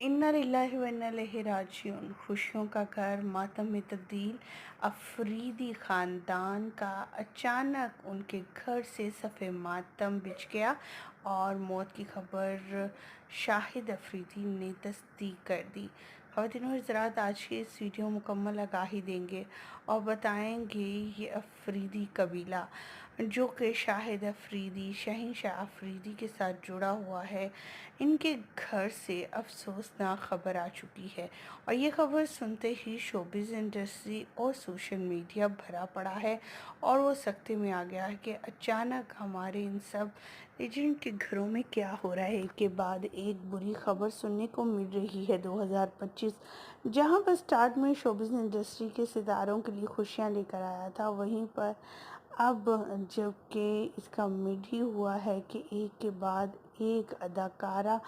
इन्ना लिल्लाहि व इन्ना इलैहि राजिऊन। खुशियों का घर मातम में तब्दील। अफरीदी ख़ानदान का अचानक उनके घर से सफ़े मातम बिछ गया और मौत की खबर शाहिद अफरीदी ने तस्दीक कर दी। ख़वातीन और हज़रात, आज की इस वीडियो मुकम्मल आगाही देंगे और बताएंगे ये अफरीदी कबीला जो कि शाहिद अफरीदी, शहंशाह अफरीदी के साथ जुड़ा हुआ है, इनके घर से अफसोसनाक खबर आ चुकी है। और ये खबर सुनते ही शोबिज़ इंडस्ट्री और सोशल मीडिया भरा पड़ा है और वो सख्ते में आ गया है कि अचानक हमारे इन सब एजेंट के घरों में क्या हो रहा है। एक के बाद एक बुरी खबर सुनने को मिल रही है। 2025 जहां पर स्टार्ट में शोबिज़ इंडस्ट्री के सितारों के लिए खुशियां लेकर आया था, वहीं पर अब जबकि इसका मिड ही हुआ है कि एक के बाद एक अदाकारा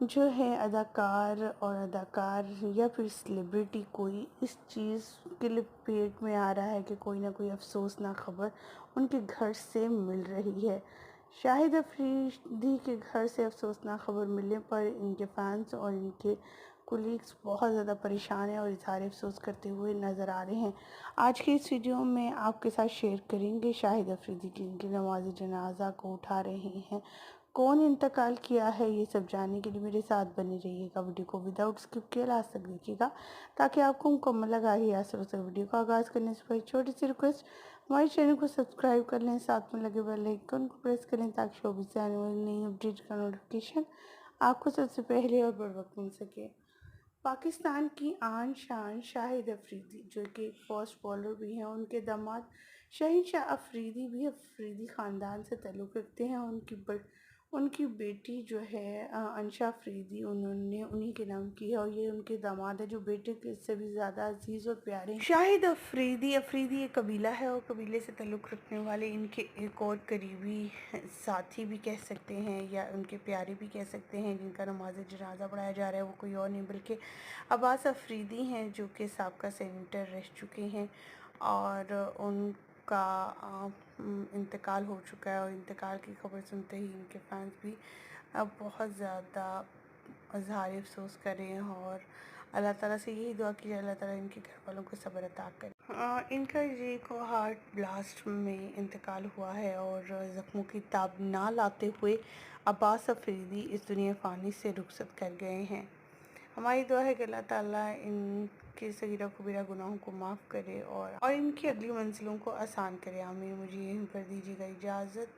जो है, अदाकार और अदाकार या फिर सेलिब्रिटी कोई इस चीज़ के लिए पेट में आ रहा है कि कोई ना कोई अफसोसनाक खबर उनके घर से मिल रही है। शाहिद अफरीदी के घर से अफसोसनाक खबर मिलने पर इनके फैंस और इनके कुलीग्स बहुत ज़्यादा परेशान हैं और इज़हार अफसोस करते हुए नज़र आ रहे हैं। आज की इस वीडियो में आपके साथ शेयर करेंगे शाहिद अफरीदी की नमाज जनाजा को उठा रहे हैं, कौन इंतकाल किया है, ये सब जानने के लिए मेरे साथ बने रहिएगा। वीडियो को विदाउट स्किप किए लास्ट तक देखिएगा ताकि आपको मुकम्मल आगाही हासिल हो सके। वीडियो का आगाज़ करने से पहले छोटी सी रिक्वेस्ट, हमारे चैनल को सब्सक्राइब कर लें, साथ में लगे बेल आइकन को प्रेस करें ताकि शोबिज़ से आने वाली नई अपडेट का नोटिफिकेशन आपको सबसे पहले और बर वक्त मिल सके। पाकिस्तान की आन शान शाहिद अफरीदी जो कि एक फास्ट बॉलर भी हैं, उनके दामाद शहंशाह अफरीदी भी अफरीदी ख़ानदान से ताल्लुक़ रखते हैं। उनकी बेटी जो है अंशा अफरीदी, उन्होंने उन्हीं के नाम की है और ये उनके दामाद है जो बेटे के से भी ज़्यादा अजीज़ और प्यारे हैं। शाहिद अफरीदी एक कबीला है और कबीले से ताल्लुक़ रखने वाले इनके एक और करीबी साथी भी कह सकते हैं या उनके प्यारे भी कह सकते हैं, जिनका नमाज जनाजा पढ़ाया जा रहा है, वो कोई और नहीं बल्कि अब्बास अफरीदी हैं जो कि साबका सेनेटर रह चुके हैं और उनका इंतकाल हो चुका है। और इंतकाल की खबर सुनते ही इनके फैंस भी अब बहुत ज़्यादा इज़हार अफसोस कर रहे हैं और अल्लाह ताला से यही दुआ की जाए अल्लाह ताला इनके घर वालों को सब्र अता करे। इनका ये को हार्ट ब्लास्ट में इंतकाल हुआ है और ज़ख्मों की ताब ना लाते हुए अब्बास अफरीदी इस दुनिया फ़ानी से रुखसत कर गए हैं। हमारी दुआ है कि अल्लाह ताला इनके सगीरा कबीरा गुनाहों को माफ़ करे और इनकी अगली मंजिलों को आसान करे। आमीन। मुझे यहीं पर दीजिएगा इजाज़त।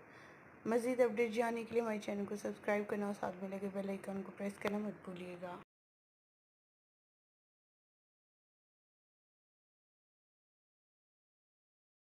मज़ीद अपडेट जानने के लिए हमारे चैनल को सब्सक्राइब करना और साथ में लगे बेल आइकन को प्रेस करना मत भूलिएगा।